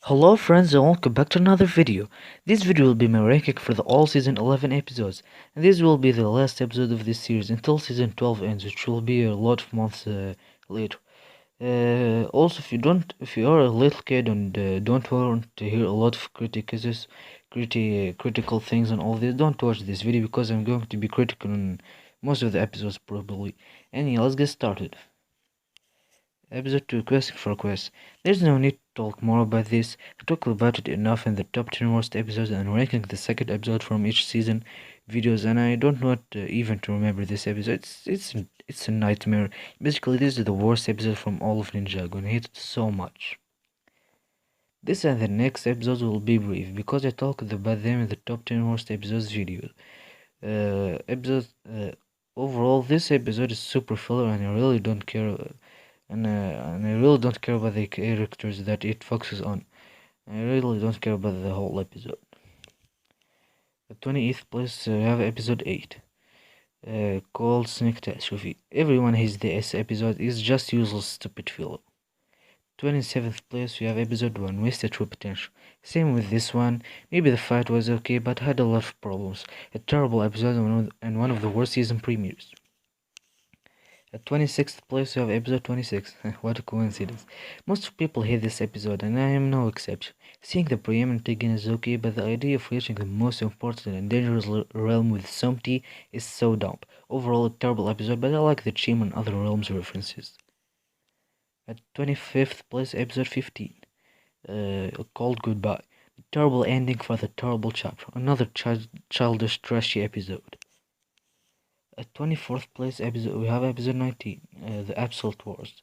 Hello friends and welcome back to another video. This video will be my ranking for the all season 11 episodes, and this will be the last episode of this series until season 12 ends, which will be a lot of months later. Also, if you are a little kid and don't want to hear a lot of critical things and all this, don't watch this video because I'm going to be critical on most of the episodes probably. Anyway, let's get started. Episode 2, Questing for Quest. There's no need to talk more about this. I talked about it enough in the top 10 worst episodes and ranking the second episode from each season videos, and I don't want even to remember this episode. It's a nightmare. Basically, this is the worst episode from all of Ninjago, and I hate it so much. This and the next episodes will be brief because I talked about them in the top 10 worst episodes video. Overall, this episode is super filler, and I really don't care. And I really don't care about the characters that it focuses on. I really don't care about the whole episode. At 28th place, we have episode 8, called Snake Catastrophe. Everyone hates this episode. It's just useless, stupid filler. 27th place, we have episode 1, Wasted True Potential. Same with this one. Maybe the fight was okay, but had a lot of problems. A terrible episode and one of the worst season premieres. At 26th place, we have episode 26. What a coincidence. Most people hate this episode, and I am no exception. Seeing the preeminent again is okay, but the idea of reaching the most important and dangerous realm with Somti is so dumb. Overall, a terrible episode, but I like the Chim and other realms references. At 25th place, episode 15, called Goodbye. A terrible ending for the terrible chapter. Another childish, trashy episode. At 24th place we have episode 19, The Absolute Wars.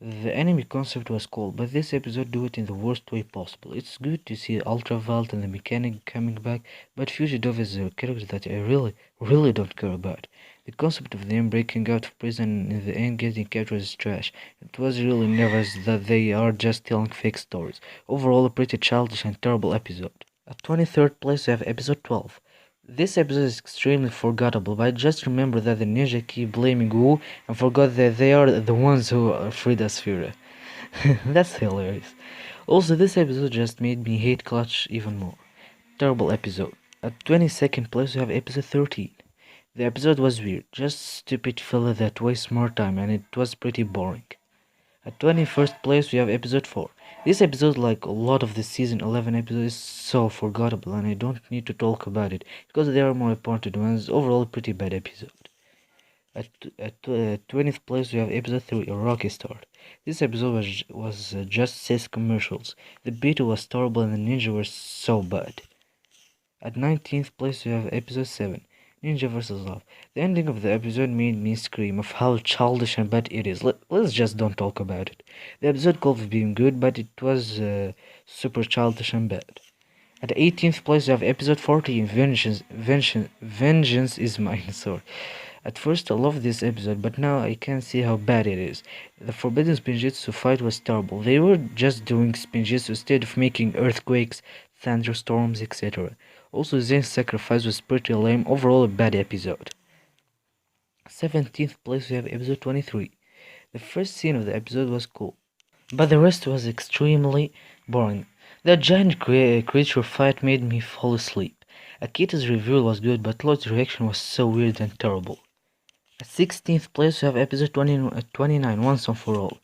The enemy concept was cool, but this episode do it in the worst way possible. It's good to see Ultraviolet and the mechanic coming back, but Fugitive is a character that I really don't care about. The concept of them breaking out of prison and in the end getting captured is trash. It was really nervous that they are just telling fake stories. Overall, a pretty childish and terrible episode. At 23rd place we have episode 12. This episode is extremely forgettable, but I just remember that the ninja keep blaming Wu and forgot that they are the ones who freed Asphira. That's hilarious. Also, this episode just made me hate Clutch even more. Terrible episode. At 22nd place we have episode 13. The episode was weird, just stupid filler that wastes more time, and it was pretty boring. At 21st place we have episode 4. This episode, like a lot of the season 11 episodes, is so forgettable and I don't need to talk about it because there are more important ones. Overall, a pretty bad episode. At 20th place we have episode 3, A Rocky Start. This episode was just 6 commercials. The beat was terrible and the ninja were so bad. At 19th place we have episode 7, Ninja vs. Love. The ending of the episode made me scream of how childish and bad it is. Let's just don't talk about it. The episode could have been good, but it was super childish and bad. At the 18th place we have episode 14, Vengeance is Mine. Sorry. At first I loved this episode, but now I can see how bad it is. The Forbidden Spinjitzu fight was terrible. They were just doing Spinjitzu instead of making earthquakes, thunderstorms, etc. Also, Zane's sacrifice was pretty lame. Overall, a bad episode. 17th place we have episode 23. The first scene of the episode was cool, but the rest was extremely boring. That giant creature fight made me fall asleep. Akita's reveal was good, but Lord's reaction was so weird and terrible. At 16th place we have episode 29, Once and For All.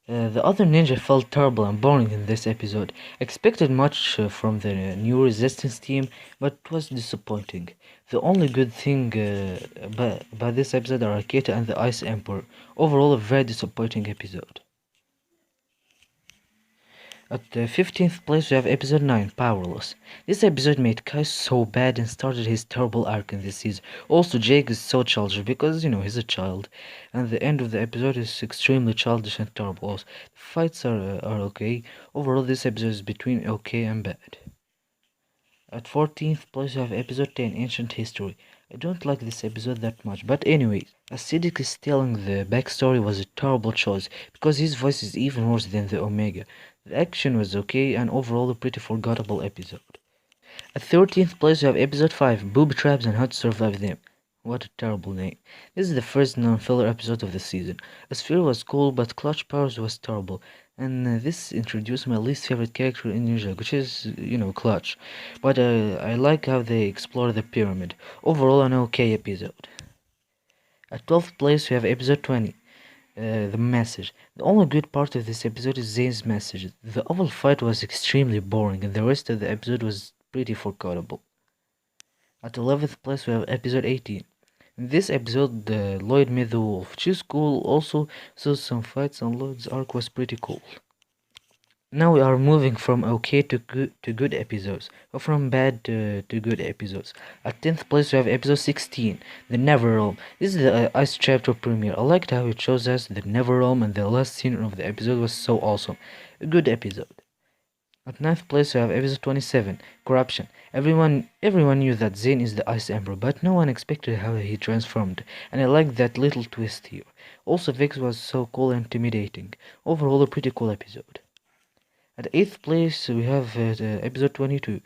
The other ninja felt terrible and boring in this episode. Expected much from the new Resistance team, but it was disappointing. The only good thing about this episode are Akita and the Ice Emperor. Overall, a very disappointing episode. At the 15th place we have episode 9, Powerless. This episode made Kai so bad and started his terrible arc in this season. Also, Jake is so childish because, he's a child. And the end of the episode is extremely childish and terrible. Also, the fights are okay. Overall, this episode is between okay and bad. At 14th place we have episode 10, Ancient History. I don't like this episode that much, but anyways, Acidic is telling the backstory was a terrible choice because his voice is even worse than the Omega. The action was okay and overall a pretty forgettable episode. At 13th place we have episode 5, Booby Traps and How to Survive Them. What a terrible name. This is the first non-filler episode of the season. Sphere was cool, but Clutch Powers was terrible, And this introduced my least favorite character in Ninjago, which is, Clutch. But I like how they explore the pyramid. Overall, an okay episode. At 12th place, we have episode 20, The Message. The only good part of this episode is Zane's message. The oval fight was extremely boring, and the rest of the episode was pretty forgettable. At 11th place, we have episode 18. In this episode, Lloyd met the wolf, which is cool. Also, saw some fights, and Lloyd's arc was pretty cool. Now we are moving from okay to good episodes, or from bad to good episodes. At 10th place we have episode 16, The Never Realm. This is the Ice chapter premiere. I liked how it shows us the Never Realm, and the last scene of the episode was so awesome. A good episode. At 9th place we have episode 27, Corruption. Everyone knew that Zane is the Ice Emperor, but no one expected how he transformed, and I liked that little twist here. Also, Vix was so cool and intimidating. Overall, a pretty cool episode. At 8th place, we have episode 22,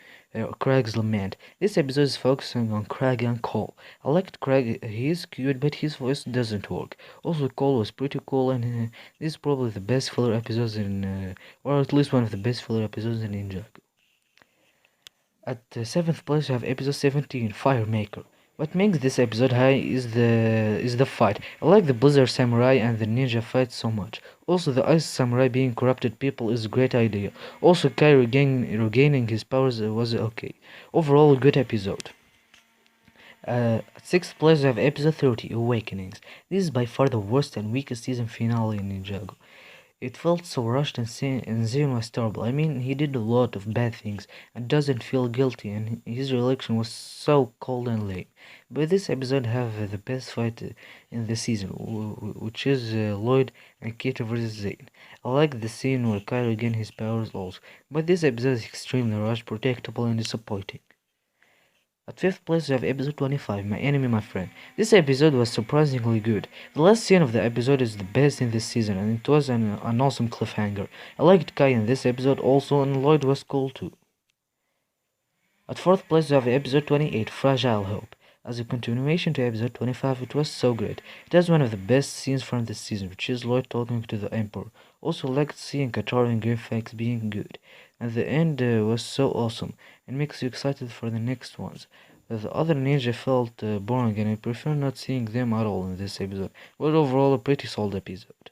Craig's Lament. This episode is focusing on Craig and Cole. I liked Craig, he is cute, but his voice doesn't work. Also, Cole was pretty cool, and this is probably the best filler episodes or at least one of the best filler episodes in Ninjago. At 7th place, we have episode 17, Firemaker. What makes this episode high is the fight. I like the Blizzard Samurai and the ninja fight so much. Also, the Ice Samurai being corrupted people is a great idea. Also, Kai regaining his powers was okay. Overall, a good episode. At 6th place, we have episode 30, Awakenings. This is by far the worst and weakest season finale in Ninjago. It felt so rushed, and Zane was terrible. I mean, he did a lot of bad things and doesn't feel guilty, and his reaction was so cold and lame. But this episode have the best fight in the season, which is Lloyd and Kita versus Zane. I like the scene where Kyle regained his powers also, but this episode is extremely rushed, predictable, and disappointing. At 5th place we have episode 25, My Enemy, My Friend. This episode was surprisingly good. The last scene of the episode is the best in this season, and it was an awesome cliffhanger. I liked Kai in this episode also, and Lloyd was cool too. At 4th place we have episode 28, Fragile Hope. As a continuation to episode 25, it was so great. It has one of the best scenes from this season, which is Lloyd talking to the Emperor. Also liked seeing Katara and Grimfax being good. And the end was so awesome, and makes you excited for the next ones. The other ninja felt boring, and I prefer not seeing them at all in this episode, but overall a pretty solid episode.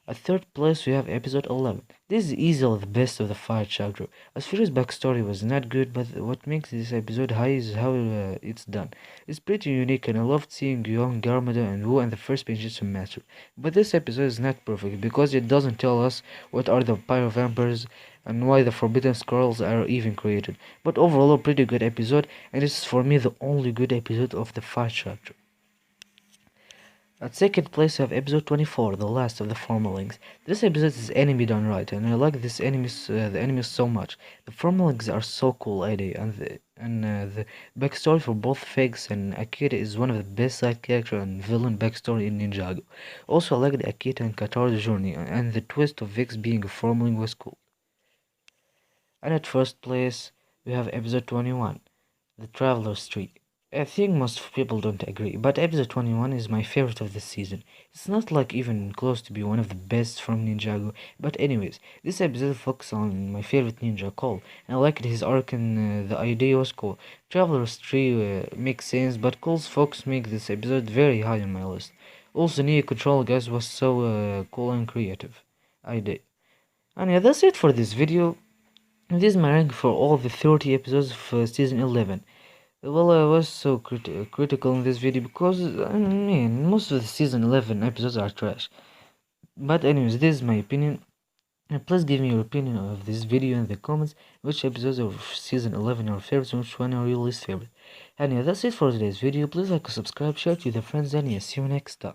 At 3rd place we have episode 11. This is easily the best of the 5 chapter. As Fury's backstory was not good, but what makes this episode high is how it's done. It's pretty unique, and I loved seeing young Garmada and Wu and the first Genjutsu Master. But this episode is not perfect, because it doesn't tell us what are the Pyro Vampires and why the Forbidden Scrolls are even created. But overall a pretty good episode, and this is for me the only good episode of the 5 chapter. At 2nd place we have episode 24, The Last of the Formalings. This episode is anime done right, and I like the enemies so much. The Formalings are so cool idea, and the backstory for both Figs and Akira is one of the best side character and villain backstory in Ninjago. Also, I like the Akira and Katara's journey, and the twist of Vix being a Formaling was cool. And at 1st place we have episode 21, The Traveler's Tree. I think most people don't agree, but episode 21 is my favorite of the season. It's not like even close to be one of the best from Ninjago, but anyways, this episode focuses on my favorite ninja, Cole, and I liked his arc, and the idea was cool. Traveler's Tree makes sense, but Cole's focus makes this episode very high on my list. Also, Neo Control guys was so cool and creative. I did. And yeah, that's it for this video. This is my rank for all the 30 episodes of season 11. Well, I was so critical in this video because, I mean, most of the season 11 episodes are trash. But anyways, this is my opinion. And please give me your opinion of this video in the comments. Which episodes of season 11 are your favorites and which one are your least favorite. And yeah, that's it for today's video. Please like and subscribe, share it with your friends, and yeah, see you next time.